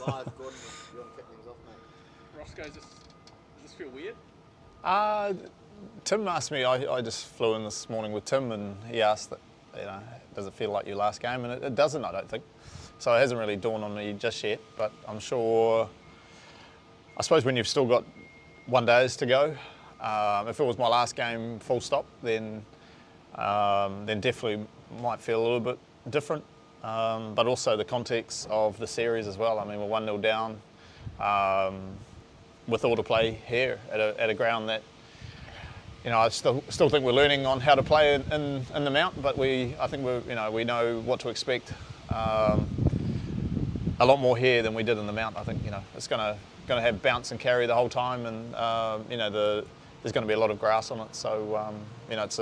Live, Gordon, if you want to kick things off, mate. Roscoe, does this feel weird? Tim asked me, I just flew in this morning with Tim and he asked, does it feel like your last game? And it doesn't, I don't think. So it hasn't really dawned on me just yet, but I'm sure, I suppose when you've still got 1 day to go, if it was my last game full stop, then definitely might feel a little bit different. But also the context of the series as well. I mean, we're 1-0 down with all to play here at a ground that, I still think we're learning on how to play in the Mount, but I think we know what to expect a lot more here than we did in the Mount. I think it's going to have bounce and carry the whole time, and there's going to be a lot of grass on it. So it's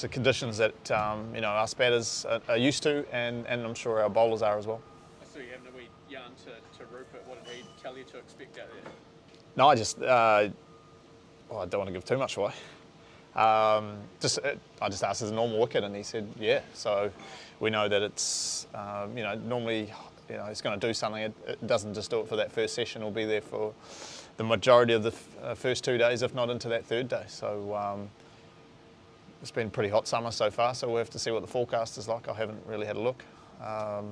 the conditions that us batters are used to, and I'm sure our bowlers are as well. I saw you having a wee yarn to Rupert. What did he tell you to expect out there? No, I don't want to give too much away. I just asked, is a normal wicket, and he said, yeah. So we know that it's, normally, it's going to do something. It doesn't just do it for that first session. It'll be there for the majority of the first 2 days, if not into that third day. So it's been a pretty hot summer so far, so we'll have to see what the forecast is like. I haven't really had a look.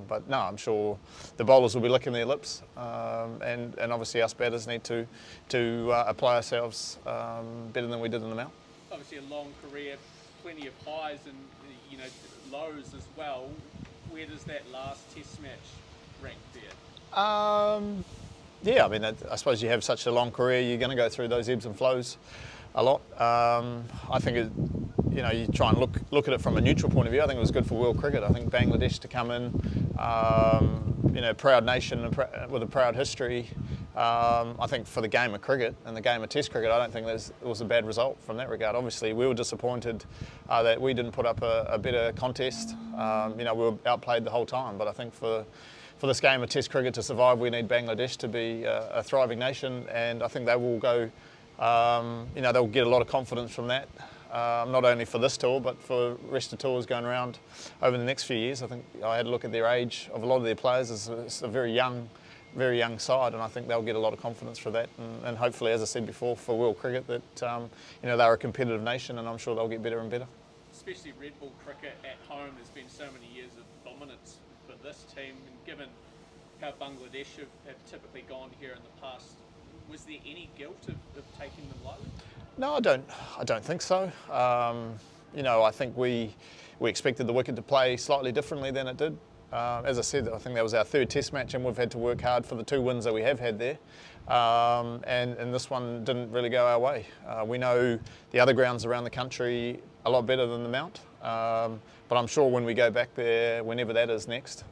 But no, I'm sure the bowlers will be licking their lips, and obviously us batters need to apply ourselves better than we did in the Mount. Obviously a long career, plenty of highs and lows as well. Where does that last Test match rank there? Yeah, I mean, I suppose you have such a long career, you're going to go through those ebbs and flows a lot. I think you try and look at it from a neutral point of view. I think it was good for world cricket. I think Bangladesh to come in, proud nation with a proud history. I think for the game of cricket and the game of Test cricket, I don't think it was a bad result from that regard. Obviously, we were disappointed that we didn't put up a better contest. We were outplayed the whole time, but I think for this game of Test cricket to survive, we need Bangladesh to be a thriving nation, and I think they will go. They'll get a lot of confidence from that. Not only for this tour, but for the rest of tours going around over the next few years. I think I had a look at their age of a lot of their players. It's a very young side, and I think they'll get a lot of confidence for that. And hopefully, as I said before, for world cricket, that they're a competitive nation, and I'm sure they'll get better and better. Especially red ball cricket at home, there's been so many years of dominance for this team, and given how Bangladesh have typically gone here in the past, was there any guilt of taking them lightly? No, I don't think so. I think we expected the wicket to play slightly differently than it did. As I said, I think that was our third Test match, and we've had to work hard for the 2 wins that we have had there. And this one didn't really go our way. We know the other grounds around the country a lot better than the Mount. But I'm sure when we go back there, whenever that is next,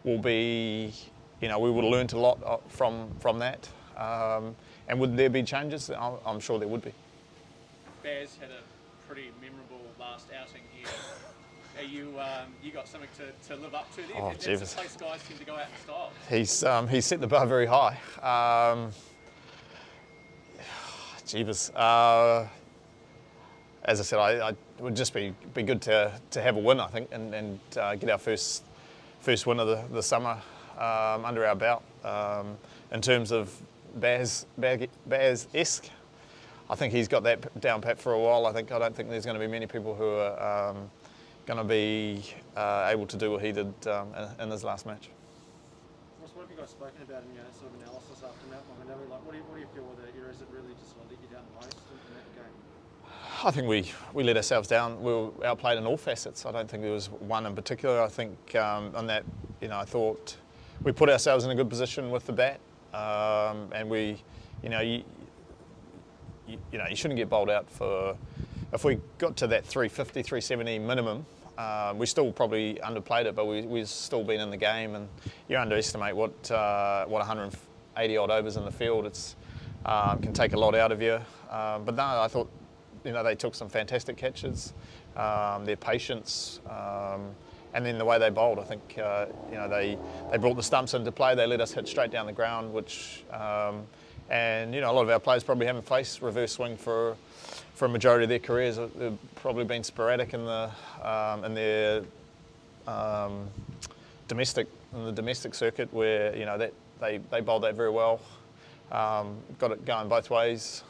we'll be, we would have learnt a lot from that. And would there be changes? I'm sure there would be. Baz had a pretty memorable last outing here. Are you got something to live up to there? Oh, That's a place guys seem to go out in style. He's set the bar very high. As I said, I would just be good to have a win, I think, and get our first win of the summer under our belt. In terms of Baz-esque, I think he's got that down pat for a while. I don't think there's going to be many people who are going to be able to do what he did in his last match. Ross, what have you guys spoken about in your sort of analysis after Mount? What do you feel with it? Or is it really just let you down the most in that game? I think we let ourselves down. We were outplayed in all facets. I don't think there was one in particular. I think on that, I thought we put ourselves in a good position with the bat, and we, you shouldn't get bowled out for. If we got to that 350, 370 minimum, we still probably underplayed it, but we've still been in the game, and you underestimate what 180 odd overs in the field. It's can take a lot out of you. But no, I thought they took some fantastic catches, their patience, and then the way they bowled. I think they brought the stumps into play. They let us hit straight down the ground, which and a lot of our players probably haven't faced reverse swing for a majority of their careers. They've probably been sporadic in their the domestic circuit where that they bowled that very well, got it going both ways.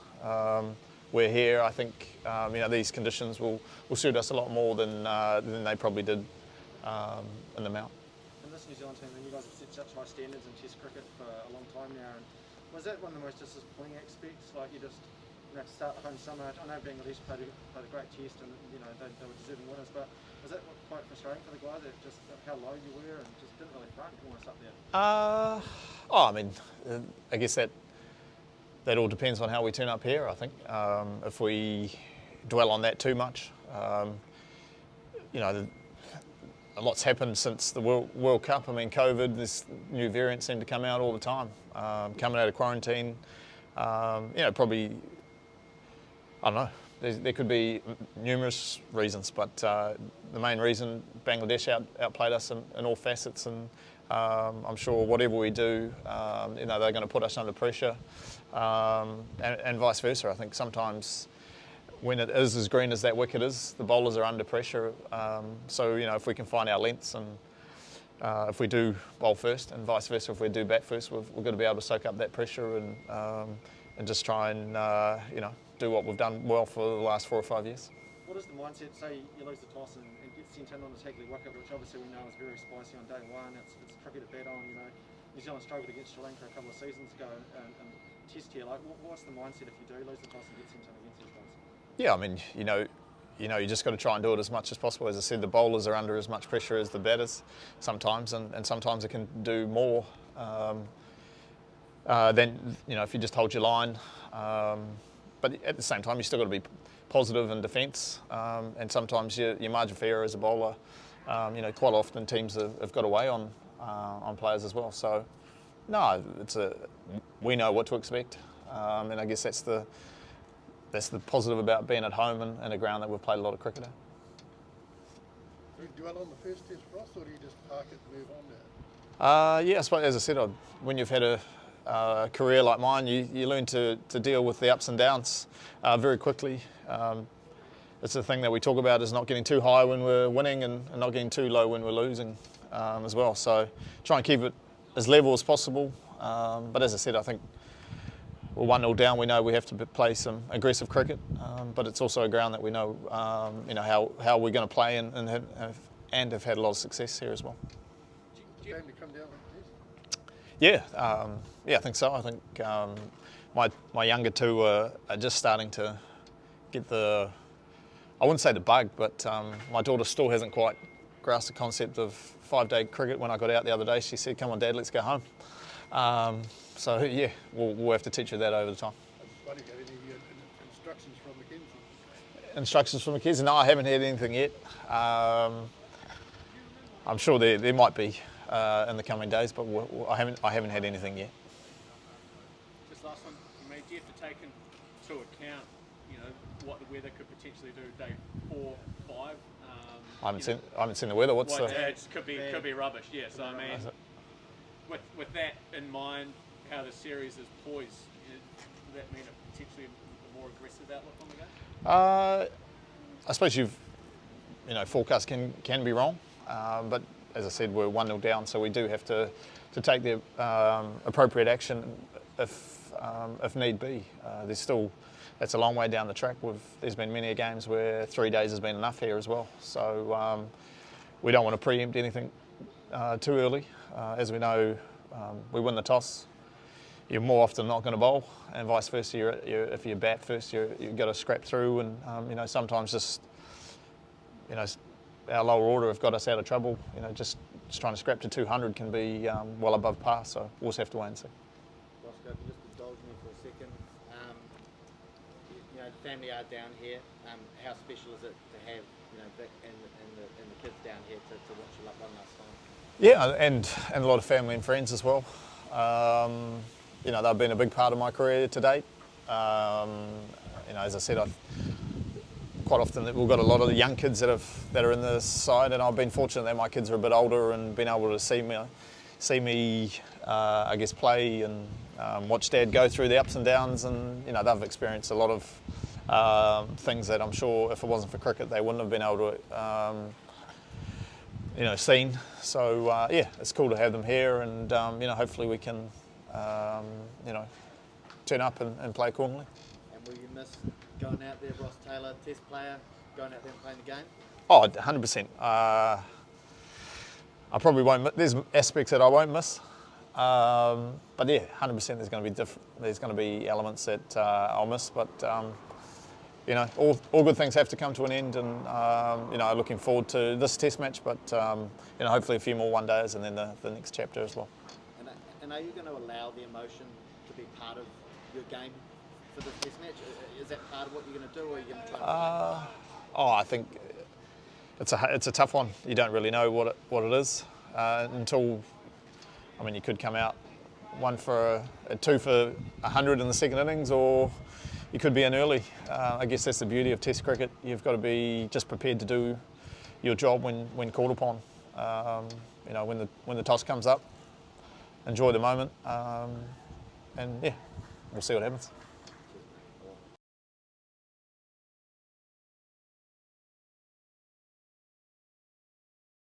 We're here. I think these conditions will suit us a lot more than they probably did in the Mount. And this New Zealand team, you guys have set such high standards in Test cricket for a long time now. And was that one of the most disappointing aspects? Like you just to start the home summer. I know Bangladesh played a great Test, and they were deserving winners. But was that quite frustrating for the guys? That just how low you were and just didn't really front almost up there. I guess that all depends on how we turn up here. I think if we dwell on that too much, a lot's happened since the World Cup. I mean, COVID, this new variant seemed to come out all the time. Coming out of quarantine, probably, I don't know, there could be numerous reasons, but the main reason, Bangladesh outplayed us in all facets, and I'm sure whatever we do, they're going to put us under pressure, and vice versa. I think sometimes when it is as green as that wicket is, the bowlers are under pressure. So if we can find our lengths, and if we do bowl first, and vice versa, if we do bat first, we've got to be able to soak up that pressure and just try and do what we've done well for the last 4 or 5 years. What is the mindset? Say you lose the toss and get sent in on a tackly wicket, which obviously we know is very spicy on day one. It's tricky to bat on. New Zealand struggled against Sri Lanka a couple of seasons ago, and Test here. Like, what's the mindset if you do lose the toss and get sent in against these guys? Yeah, I mean, you just got to try and do it as much as possible. As I said, the bowlers are under as much pressure as the batters sometimes, and sometimes it can do more than if you just hold your line. But at the same time, you still got to be positive in defence, and sometimes your margin for error as a bowler. Quite often teams have got away on players as well. So, no, we know what to expect, and I guess that's the positive about being at home and a ground that we've played a lot of cricket at. Do you dwell on the first Test, Ross, or do you just park it and move on now? Yeah, I suppose, as I said, when you've had a career like mine, you learn to deal with the ups and downs very quickly. It's the thing that we talk about, is not getting too high when we're winning and not getting too low when we're losing as well. So try and keep it as level as possible. But as I said, I think we're 1-0 down. We know we have to play some aggressive cricket, but it's also a ground that we know, how we're going to play and have had a lot of success here as well. Do you plan to come down with Test? Yeah, I think so. I think my younger two are just starting to get I wouldn't say the bug, but my daughter still hasn't quite grasped the concept of 5-day cricket. When I got out the other day, she said, "Come on, Dad, let's go home." So yeah, we'll have to teach her that over the time. I was wondering, any instructions from Mackenzie? Instructions from Mackenzie? No, I haven't had anything yet. I'm sure there might be in the coming days, but I haven't had anything yet. Just last one, mate. Do you have to take into account, what the weather could potentially do day 4, 5? I haven't seen the weather. It could be rubbish. Yeah. So I mean, with that in mind, how the series is poised, does that mean a potentially a more aggressive outlook on the game? I suppose forecasts can be wrong, but as I said, we're 1-0 down, so we do have to take the appropriate action if need be. That's a long way down the track. There's been many games where 3 days has been enough here as well. So we don't want to preempt anything too early. As we know, we win the toss, you're more often not going to bowl, and vice versa. If you bat first, you've got to scrap through, and sometimes just our lower order have got us out of trouble. Just trying to scrap to 200 can be well above par. So we'll just have to wait and see. Roscoe, if you just indulge me for a second. The family are down here. How special is it to have Vic and the kids down here to watch you one last time? Yeah, and a lot of family and friends as well. They've been a big part of my career to date. As I said, quite often we've got a lot of the young kids that are in the side, and I've been fortunate that my kids are a bit older and been able to see me, I guess, play and watch Dad go through the ups and downs, and they've experienced a lot of things that I'm sure if it wasn't for cricket they wouldn't have been able scene. So yeah, it's cool to have them here, and hopefully we can turn up and play accordingly. And will you miss going out there, Ross Taylor, Test player, going out there and playing the game? Oh, 100%. I probably won't. There's aspects that I won't miss, but yeah, 100%. There's going to be There's going to be elements that I'll miss, but all good things have to come to an end, and looking forward to this Test match, but hopefully a few more one days, and then the next chapter as well. And are you going to allow the emotion to be part of your game for this Test match? Is that part of what you're going to do, or are you going to try? I think it's a tough one. You don't really know what it is until, you could come out 2 for 100 in the second innings, or you could be in early. I guess that's the beauty of Test cricket. You've got to be just prepared to do your job when called upon. When the toss comes up, enjoy the moment, and yeah, we'll see what happens.